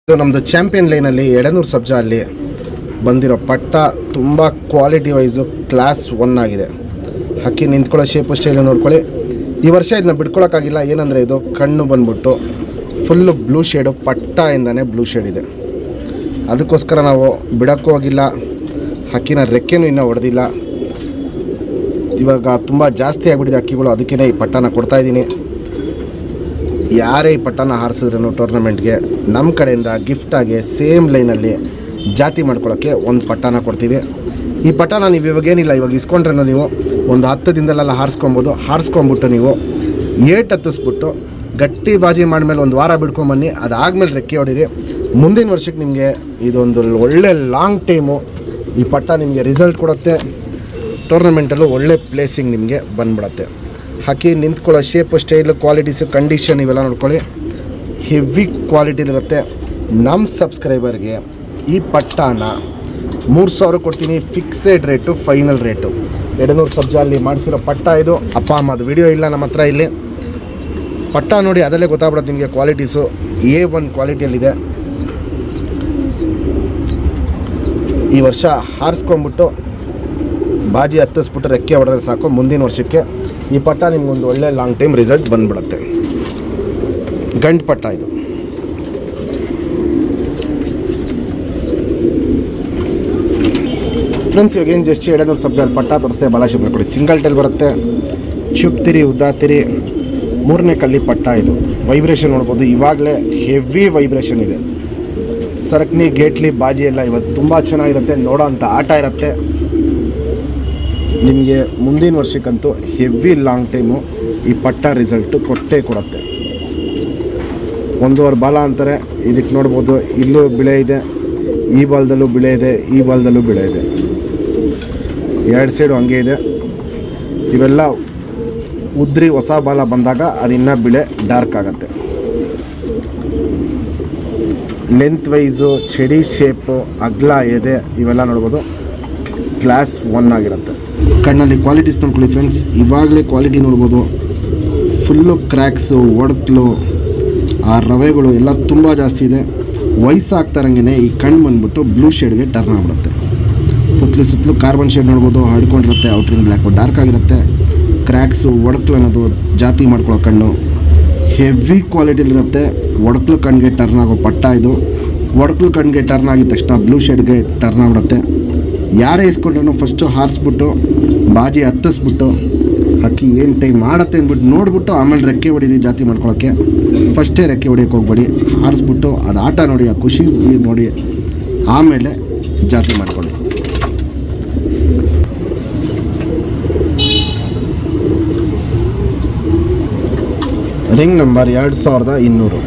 ಇದು ನಮ್ಮದು ಚಾಂಪಿಯನ್ ಲೈನಲ್ಲಿ ಎಡನೂರು ಸಬ್ಜಾ ಅಲ್ಲಿ ಬಂದಿರೋ ಪಟ್ಟ ತುಂಬ ಕ್ವಾಲಿಟಿ ವೈಸು ಕ್ಲಾಸ್ 1 ಆಗಿದೆ. ಹಕ್ಕಿ ನಿಂತ್ಕೊಳ್ಳೋ ಶೇಪು ಸ್ಟೈಲು ನೋಡ್ಕೊಳ್ಳಿ. ಈ ವರ್ಷ ಇದನ್ನ ಬಿಡ್ಕೊಳ್ಳೋಕ್ಕಾಗಿಲ್ಲ. ಏನಂದರೆ ಇದು ಕಣ್ಣು ಬಂದ್ಬಿಟ್ಟು ಫುಲ್ಲು ಬ್ಲೂ ಶೇಡು, ಪಟ್ಟಯಿಂದನೇ ಬ್ಲೂ ಶೇಡ್ ಇದೆ. ಅದಕ್ಕೋಸ್ಕರ ನಾವು ಬಿಡೋಕ್ಕೂ ಹೋಗಿಲ್ಲ. ಹಕ್ಕಿನ ರೆಕ್ಕೆನೂ ಇನ್ನೂ ಹೊಡೆದಿಲ್ಲ. ಇವಾಗ ತುಂಬ ಜಾಸ್ತಿ ಆಗಿಬಿಟ್ಟಿದೆ ಹಕ್ಕಿಗಳು, ಅದಕ್ಕೇ ಈ ಪಟ್ಟನ ಕೊಡ್ತಾಯಿದ್ದೀನಿ. ಯಾರೇ ಈ ಪಟ್ಟನ ಹಾರಿಸಿದ್ರೂ ಟೂರ್ನಮೆಂಟ್ಗೆ ನಮ್ಮ ಕಡೆಯಿಂದ ಗಿಫ್ಟಾಗಿ ಸೇಮ್ ಲೈನಲ್ಲಿ ಜಾತಿ ಮಾಡ್ಕೊಳ್ಳೋಕ್ಕೆ ಒಂದು ಪಟ್ಟನ ಕೊಡ್ತೀವಿ. ಈ ಪಟ್ಟನ ನೀವು ಇವಾಗೇನಿಲ್ಲ, ಇವಾಗ ಇಸ್ಕೊಂಡ್ರೆ ನೀವು ಒಂದು 10 ದಿನದಲ್ಲೆಲ್ಲ ಹಾರಿಸ್ಕೊಂಬಿಟ್ಟು ನೀವು ಏಟ್ ಹತ್ತಿಸ್ಬಿಟ್ಟು ಗಟ್ಟಿ ಬಾಜಿ ಮಾಡಿದ್ಮೇಲೆ ಒಂದು ವಾರ ಬಿಡ್ಕೊಂಬನ್ನಿ. ಅದಾದಮೇಲೆ ರೆಕ್ಕೆ ಹೊಡೀರಿ. ಮುಂದಿನ ವರ್ಷಕ್ಕೆ ನಿಮಗೆ ಇದೊಂದು ಒಳ್ಳೆ ಲಾಂಗ್ ಟೈಮು ಈ ಪಟ್ಟ ನಿಮಗೆ ರಿಸಲ್ಟ್ ಕೊಡುತ್ತೆ. ಟೂರ್ನಮೆಂಟಲ್ಲೂ ಒಳ್ಳೆ ಪ್ಲೇಸಿಂಗ್ ನಿಮಗೆ ಬಂದ್ಬಿಡುತ್ತೆ. ಹಕ್ಕಿ ನಿಂತ್ಕೊಳ್ಳೋ ಶೇಪು ಸ್ಟೈಲು ಕ್ವಾಲಿಟೀಸು ಕಂಡೀಷನ್ ಇವೆಲ್ಲ ನೋಡ್ಕೊಳ್ಳಿ. ಹೆವಿ ಕ್ವಾಲಿಟಿಲಿರುತ್ತೆ. ನಮ್ಮ ಸಬ್ಸ್ಕ್ರೈಬರ್ಗೆ ಈ ಪಟ್ಟಾನ 3000 ಕೊಡ್ತೀನಿ. Fixed rate, final rate. ಎಡನೂರು ಸಬ್ಜಾ ಅಲ್ಲಿ ಮಾಡಿಸಿರೋ ಪಟ್ಟ ಇದು. ಅಪ್ಪ ಅಮ್ಮದು ವಿಡಿಯೋ ಇಲ್ಲ ನಮ್ಮ ಹತ್ರ. ಇಲ್ಲಿ ಪಟ್ಟ ನೋಡಿ, ಅದರಲ್ಲೇ ಗೊತ್ತಾಗ್ಬಿಡುತ್ತೆ ನಿಮಗೆ ಕ್ವಾಲಿಟೀಸು. A1 ಕ್ವಾಲಿಟಿಯಲ್ಲಿದೆ. ಈ ವರ್ಷ ಹಾರಿಸ್ಕೊಂಬಿಟ್ಟು ಬಾಜಿ ಹತ್ತಿಸ್ಬಿಟ್ಟು ರೆಕ್ಕೆ ಹೊಡೆದ್ರೆ ಸಾಕು. ಮುಂದಿನ ವರ್ಷಕ್ಕೆ ಈ ಪಟ್ಟ ನಿಮ್ಗೊಂದು ಒಳ್ಳೆ ಲಾಂಗ್ ಟೈಮ್ ರಿಸಲ್ಟ್ ಬಂದ್ಬಿಡುತ್ತೆ. ಗಂಡು ಪಟ್ಟ ಇದು. ಫ್ರೆಂಡ್ಸ್, ಇವಾಗ ಏನು ಜಸ್ಟ್ ಎಡನೂರು ಸಬ್ಜಾ ಪಟ್ಟ ತೋರಿಸ್ತೆ. ಭಾಳ ಶಿಪ್ ಕೊಡಿ. ಸಿಂಗಲ್ ಟೈಲ್ ಬರುತ್ತೆ. ಚುಪ್ತಿರಿ, ಉದ್ದಾತಿರಿ, 3ನೇ ಕಲ್ಲಿ ಪಟ್ಟ ಇದು. ವೈಬ್ರೇಷನ್ ನೋಡ್ಬೋದು. ಇವಾಗಲೇ ಹೆವಿ ವೈಬ್ರೇಷನ್ ಇದೆ. ಸರಕ್ನಿ, ಗೇಟ್ಲಿ, ಬಾಜಿ ಎಲ್ಲ ಇವತ್ತು ತುಂಬ ಚೆನ್ನಾಗಿರುತ್ತೆ. ನೋಡೋ ಅಂಥ ಆಟ ಇರುತ್ತೆ. ನಿಮಗೆ ಮುಂದಿನ ವರ್ಷಕ್ಕಂತೂ ಹೆವಿ ಲಾಂಗ್ ಟೈಮು ಈ ಪಟ್ಟ ರಿಸಲ್ಟು ಕೊಟ್ಟೇ ಕೊಡುತ್ತೆ. 1.5 ಬಾಲ ಅಂತಾರೆ. ಇದಕ್ಕೆ ನೋಡ್ಬೋದು, ಇಲ್ಲೂ ಬಿಳೆ ಇದೆ, ಈ ಬಾಲ್ದಲ್ಲೂ ಬಿಳೆ ಇದೆ, ಈ ಬಾಲ್ದಲ್ಲೂ ಬಿಳೆ ಇದೆ. 2 ಸೈಡು ಹಂಗೆ ಇದೆ. ಇವೆಲ್ಲ ಉದ್ರಿ ಹೊಸ ಬಾಲ ಬಂದಾಗ ಅದಿನ್ನೂ ಬಿಳೆ ಡಾರ್ಕ್ ಆಗುತ್ತೆ. ಲೆಂತ್ ವೈಸು, ಚಡಿ ಶೇಪು, ಅಗ್ಲ ಎದೆ ಇವೆಲ್ಲ ನೋಡ್ಬೋದು. ಕ್ಲಾಸ್ 1 ಆಗಿರುತ್ತೆ. ಕಣ್ಣಲ್ಲಿ ಕ್ವಾಲಿಟೀಸ್ ನೋಡ್ಕೊಳ್ಳಿ ಫ್ರೆಂಡ್ಸ್. ಇವಾಗಲೇ ಕ್ವಾಲಿಟಿ ನೋಡ್ಬೋದು. ಫುಲ್ಲು ಕ್ರ್ಯಾಕ್ಸು, ಒಡಕ್ಲು, ಆ ರವೆಗಳು ಎಲ್ಲ ತುಂಬ ಜಾಸ್ತಿ ಇದೆ. ವಯಸ್ಸಾಗ್ತಾರಂಗೆ ಈ ಕಣ್ಣು ಬಂದ್ಬಿಟ್ಟು ಬ್ಲೂ ಶೇಡ್ಗೆ ಟರ್ನ್ ಆಗಿಬಿಡುತ್ತೆ. ಸುತ್ತಲೂ ಕಾರ್ಬನ್ ಶೇಡ್ ನೋಡ್ಬೋದು. ಹಡ್ಕೊಂಡಿರುತ್ತೆ. ಔಟ್ರಿಂಗ್ ಬ್ಲ್ಯಾಕು ಡಾರ್ಕ್ ಆಗಿರುತ್ತೆ. ಕ್ರ್ಯಾಕ್ಸು, ಒಡಕ್ಲು ಅನ್ನೋದು ಜಾತಿ ಮಾಡ್ಕೊಳ್ಳೋ ಕಣ್ಣು ಹೆವಿ ಕ್ವಾಲಿಟಿಲಿರುತ್ತೆ. ಒಡಕ್ಲು ಕಣ್ಣಿಗೆ ಟರ್ನ್ ಆಗೋ ಪಟ್ಟ ಇದು. ಒಡಕ್ಲು ಕಣ್ಣಿಗೆ ಟರ್ನ್ ಆಗಿದ ತಕ್ಷಣ ಬ್ಲೂ ಶೇಡ್ಗೆ ಟರ್ನ್ ಆಗಿಬಿಡುತ್ತೆ. ಯಾರೇ ಇಸ್ಕೊಂಡ್ರೂ ಫಸ್ಟು ಹಾರಿಸ್ಬಿಟ್ಟು ಬಾಜಿ ಹತ್ತಿಸ್ಬಿಟ್ಟು ಹಕ್ಕಿ ಏನು ಟೈಮ್ ಮಾಡುತ್ತೆ ಅಂದ್ಬಿಟ್ಟು ನೋಡಿಬಿಟ್ಟು ಆಮೇಲೆ ರೆಕ್ಕೆ ಹೊಡೀರಿ ಜಾತಿ ಮಾಡ್ಕೊಳ್ಳೋಕ್ಕೆ. ಫಸ್ಟೇ ರೆಕ್ಕೆ ಹೊಡಿಯೋಕ್ಕೆ ಹೋಗ್ಬೇಡಿ. ಹಾರಿಸ್ಬಿಟ್ಟು ಅದು ಆಟ ನೋಡಿ, ಆ ಖುಷಿ ನೋಡಿ, ಆಮೇಲೆ ಜಾತಿ ಮಾಡ್ಕೊಳ್ಳಿ. Ring number 2200.